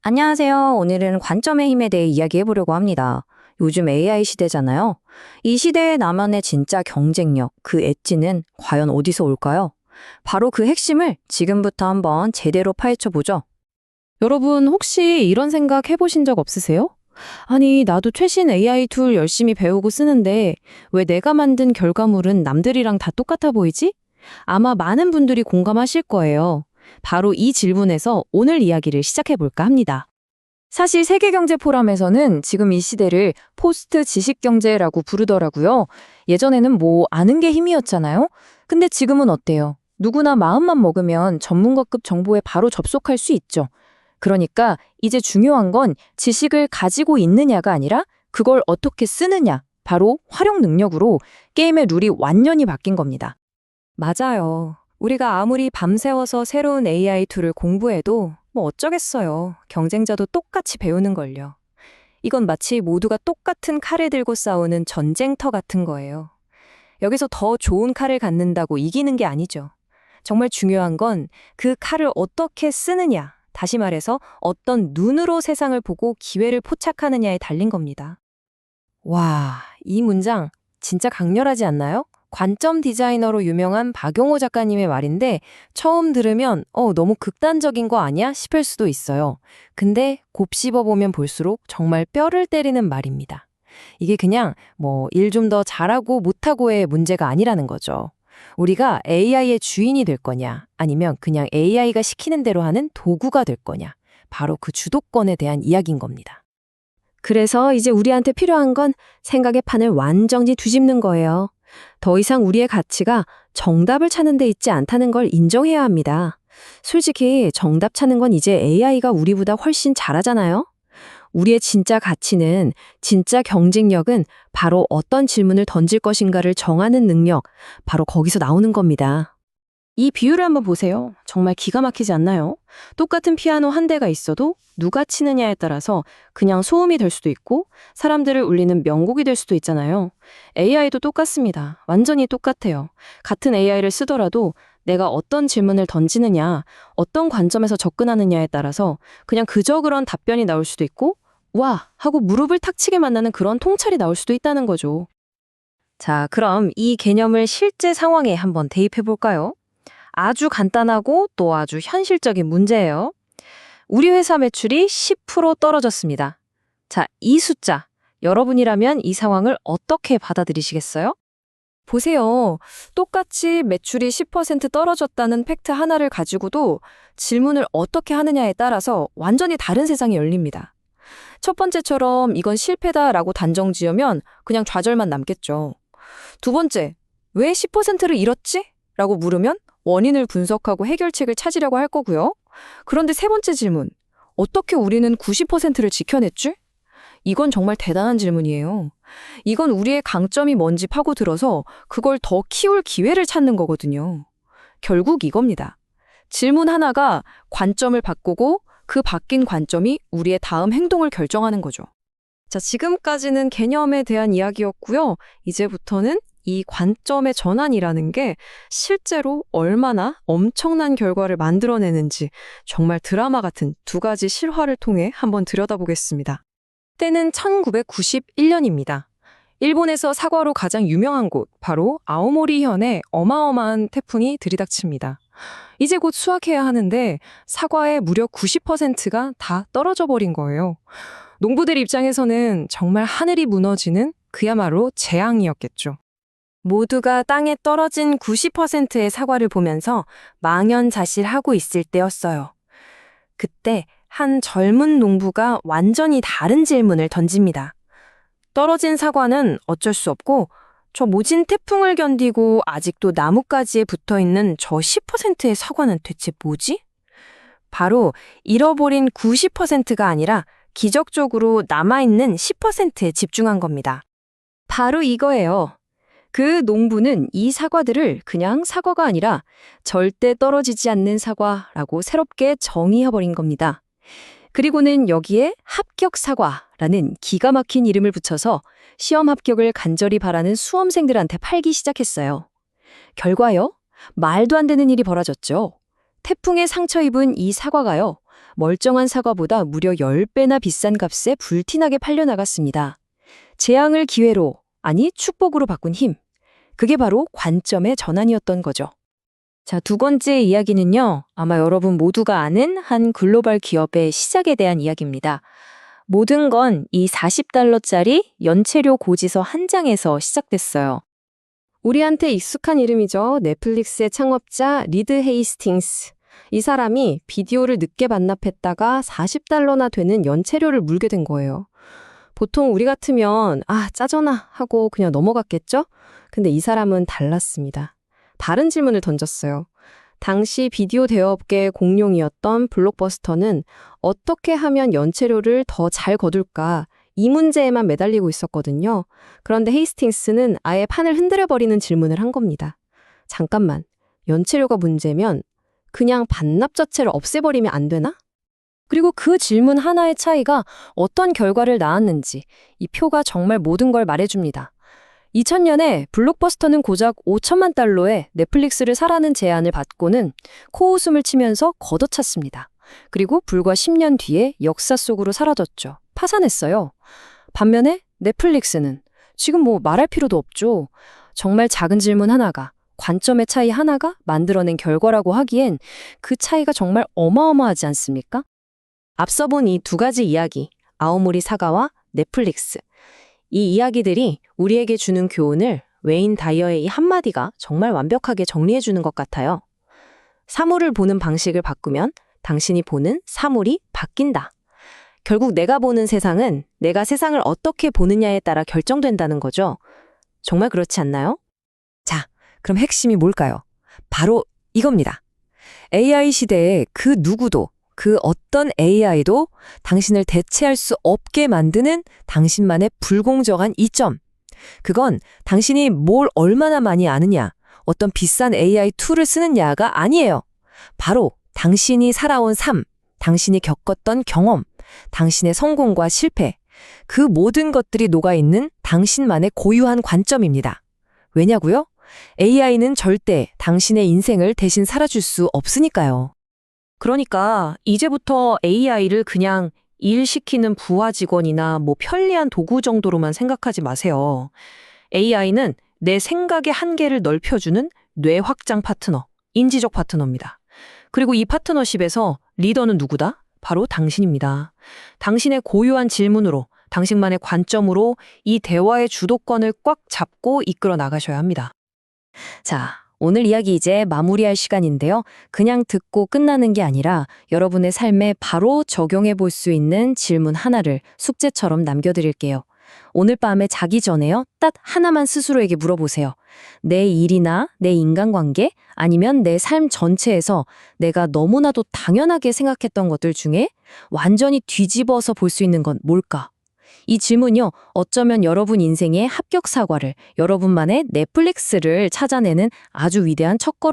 안녕하세요. 오늘은 관점의 힘에 대해 이야기해 보려고 합니다. 요즘 AI 시대잖아요. 이 시대의 나만의 진짜 경쟁력, 그 엣지는 과연 어디서 올까요? 바로 그 핵심을 지금부터 한번 제대로 파헤쳐 보죠. 여러분, 혹시 이런 생각 해보신 적 없으세요? 아니, 나도 최신 AI 툴 열심히 배우고 쓰는데 왜 내가 만든 결과물은 남들이랑 다 똑같아 보이지? 아마 많은 분들이 공감하실 거예요. 바로 이 질문에서 오늘 이야기를 시작해볼까 합니다. 사실 세계경제포럼에서는 지금 이 시대를 포스트 지식경제라고 부르더라고요. 예전에는 뭐 아는 게 힘이었잖아요. 근데 지금은 어때요? 누구나 마음만 먹으면 전문가급 정보에 바로 접속할 수 있죠. 그러니까 이제 중요한 건 지식을 가지고 있느냐가 아니라 그걸 어떻게 쓰느냐, 바로 활용 능력으로 게임의 룰이 완전히 바뀐 겁니다. 맞아요. 우리가 아무리 밤새워서 새로운 AI 툴을 공부해도 뭐 어쩌겠어요. 경쟁자도 똑같이 배우는 걸요. 이건 마치 모두가 똑같은 칼을 들고 싸우는 전쟁터 같은 거예요. 여기서 더 좋은 칼을 갖는다고 이기는 게 아니죠. 정말 중요한 건 그 칼을 어떻게 쓰느냐, 다시 말해서 어떤 눈으로 세상을 보고 기회를 포착하느냐에 달린 겁니다. 와, 이 문장 진짜 강렬하지 않나요? 관점 디자이너로 유명한 박용호 작가님의 말인데 처음 들으면 너무 극단적인 거 아니야? 싶을 수도 있어요. 근데 곱씹어보면 볼수록 정말 뼈를 때리는 말입니다. 이게 그냥 뭐 일 좀 더 잘하고 못하고의 문제가 아니라는 거죠. 우리가 AI의 주인이 될 거냐, 아니면 그냥 AI가 시키는 대로 하는 도구가 될 거냐, 바로 그 주도권에 대한 이야기인 겁니다. 그래서 이제 우리한테 필요한 건 생각의 판을 완전히 뒤집는 거예요. 더 이상 우리의 가치가 정답을 찾는 데 있지 않다는 걸 인정해야 합니다. 솔직히 정답 찾는 건 이제 AI가 우리보다 훨씬 잘하잖아요? 우리의 진짜 가치는, 진짜 경쟁력은 바로 어떤 질문을 던질 것인가를 정하는 능력, 바로 거기서 나오는 겁니다. 이 비유를 한번 보세요. 정말 기가 막히지 않나요? 똑같은 피아노 한 대가 있어도 누가 치느냐에 따라서 그냥 소음이 될 수도 있고 사람들을 울리는 명곡이 될 수도 있잖아요. AI도 똑같습니다. 완전히 똑같아요. 같은 AI를 쓰더라도 내가 어떤 질문을 던지느냐, 어떤 관점에서 접근하느냐에 따라서 그냥 그저 그런 답변이 나올 수도 있고 와! 하고 무릎을 탁 치게 만나는 그런 통찰이 나올 수도 있다는 거죠. 자, 그럼 이 개념을 실제 상황에 한번 대입해 볼까요? 아주 간단하고 또 아주 현실적인 문제예요. 우리 회사 매출이 10% 떨어졌습니다. 자, 이 숫자, 여러분이라면 이 상황을 어떻게 받아들이시겠어요? 보세요. 똑같이 매출이 10% 떨어졌다는 팩트 하나를 가지고도 질문을 어떻게 하느냐에 따라서 완전히 다른 세상이 열립니다. 첫 번째처럼 이건 실패다라고 단정 지으면 그냥 좌절만 남겠죠. 두 번째, 왜 10%를 잃었지? 라고 물으면 원인을 분석하고 해결책을 찾으려고 할 거고요. 그런데 세 번째 질문, 어떻게 우리는 90%를 지켜냈지? 이건 정말 대단한 질문이에요. 이건 우리의 강점이 뭔지 파고들어서 그걸 더 키울 기회를 찾는 거거든요. 결국 이겁니다. 질문 하나가 관점을 바꾸고 그 바뀐 관점이 우리의 다음 행동을 결정하는 거죠. 자, 지금까지는 개념에 대한 이야기였고요. 이제부터는 이 관점의 전환이라는 게 실제로 얼마나 엄청난 결과를 만들어내는지 정말 드라마 같은 두 가지 실화를 통해 한번 들여다보겠습니다. 때는 1991년입니다. 일본에서 사과로 가장 유명한 곳, 바로 아오모리현에 어마어마한 태풍이 들이닥칩니다. 이제 곧 수확해야 하는데 사과의 무려 90%가 다 떨어져 버린 거예요. 농부들 입장에서는 정말 하늘이 무너지는 그야말로 재앙이었겠죠. 모두가 땅에 떨어진 90%의 사과를 보면서 망연자실하고 있을 때였어요. 그때 한 젊은 농부가 완전히 다른 질문을 던집니다. 떨어진 사과는 어쩔 수 없고 저 모진 태풍을 견디고 아직도 나뭇가지에 붙어있는 저 10%의 사과는 대체 뭐지? 바로 잃어버린 90%가 아니라 기적적으로 남아있는 10%에 집중한 겁니다. 바로 이거예요. 그 농부는 이 사과들을 그냥 사과가 아니라 절대 떨어지지 않는 사과라고 새롭게 정의해버린 겁니다. 그리고는 여기에 합격 사과라는 기가 막힌 이름을 붙여서 시험 합격을 간절히 바라는 수험생들한테 팔기 시작했어요. 결과요? 말도 안 되는 일이 벌어졌죠. 태풍에 상처 입은 이 사과가요. 멀쩡한 사과보다 무려 10배나 비싼 값에 불티나게 팔려나갔습니다. 재앙을 기회로, 아니 축복으로 바꾼 힘. 그게 바로 관점의 전환이었던 거죠. 자, 두 번째 이야기는요. 아마 여러분 모두가 아는 한 글로벌 기업의 시작에 대한 이야기입니다. 모든 건 이 $40짜리 연체료 고지서 한 장에서 시작됐어요. 우리한테 익숙한 이름이죠. 넷플릭스의 창업자 리드 헤이스팅스. 이 사람이 비디오를 늦게 반납했다가 $40나 되는 연체료를 물게 된 거예요. 보통 우리 같으면 짜잖아 하고 그냥 넘어갔겠죠? 근데 이 사람은 달랐습니다. 다른 질문을 던졌어요. 당시 비디오 대여업계의 공룡이었던 블록버스터는 어떻게 하면 연체료를 더 잘 거둘까? 이 문제에만 매달리고 있었거든요. 그런데 헤이스팅스는 아예 판을 흔들어버리는 질문을 한 겁니다. 잠깐만, 연체료가 문제면 그냥 반납 자체를 없애버리면 안 되나? 그리고 그 질문 하나의 차이가 어떤 결과를 낳았는지 이 표가 정말 모든 걸 말해줍니다. 2000년에 블록버스터는 고작 $5천만 넷플릭스를 사라는 제안을 받고는 코웃음을 치면서 걷어찼습니다. 그리고 불과 10년 뒤에 역사 속으로 사라졌죠. 파산했어요. 반면에 넷플릭스는 지금 말할 필요도 없죠. 정말 작은 질문 하나가, 관점의 차이 하나가 만들어낸 결과라고 하기엔 그 차이가 정말 어마어마하지 않습니까? 앞서 본 이 두 가지 이야기, 아오모리 사과와 넷플릭스. 이 이야기들이 우리에게 주는 교훈을 웨인 다이어의 이 한마디가 정말 완벽하게 정리해주는 것 같아요. 사물을 보는 방식을 바꾸면 당신이 보는 사물이 바뀐다. 결국 내가 보는 세상은 내가 세상을 어떻게 보느냐에 따라 결정된다는 거죠. 정말 그렇지 않나요? 자, 그럼 핵심이 뭘까요? 바로 이겁니다. AI 시대에 그 누구도, 그 어떤 AI도 당신을 대체할 수 없게 만드는 당신만의 불공정한 이점. 그건 당신이 뭘 얼마나 많이 아느냐, 어떤 비싼 AI 툴을 쓰느냐가 아니에요. 바로 당신이 살아온 삶, 당신이 겪었던 경험, 당신의 성공과 실패, 그 모든 것들이 녹아있는 당신만의 고유한 관점입니다. 왜냐고요? AI는 절대 당신의 인생을 대신 살아줄 수 없으니까요. 그러니까 이제부터 AI를 그냥 일 시키는 부하 직원이나 편리한 도구 정도로만 생각하지 마세요. AI는 내 생각의 한계를 넓혀주는 뇌 확장 파트너, 인지적 파트너입니다. 그리고 이 파트너십에서 리더는 누구다? 바로 당신입니다. 당신의 고유한 질문으로, 당신만의 관점으로 이 대화의 주도권을 꽉 잡고 이끌어 나가셔야 합니다. 자, 오늘 이야기 이제 마무리할 시간인데요. 그냥 듣고 끝나는 게 아니라 여러분의 삶에 바로 적용해 볼 수 있는 질문 하나를 숙제처럼 남겨드릴게요. 오늘 밤에 자기 전에요. 딱 하나만 스스로에게 물어보세요. 내 일이나 내 인간관계 아니면 내 삶 전체에서 내가 너무나도 당연하게 생각했던 것들 중에 완전히 뒤집어서 볼 수 있는 건 뭘까? 이 질문이요, 어쩌면 여러분 인생의 합격 사과를, 여러분만의 넷플릭스를 찾아내는 아주 위대한 첫걸음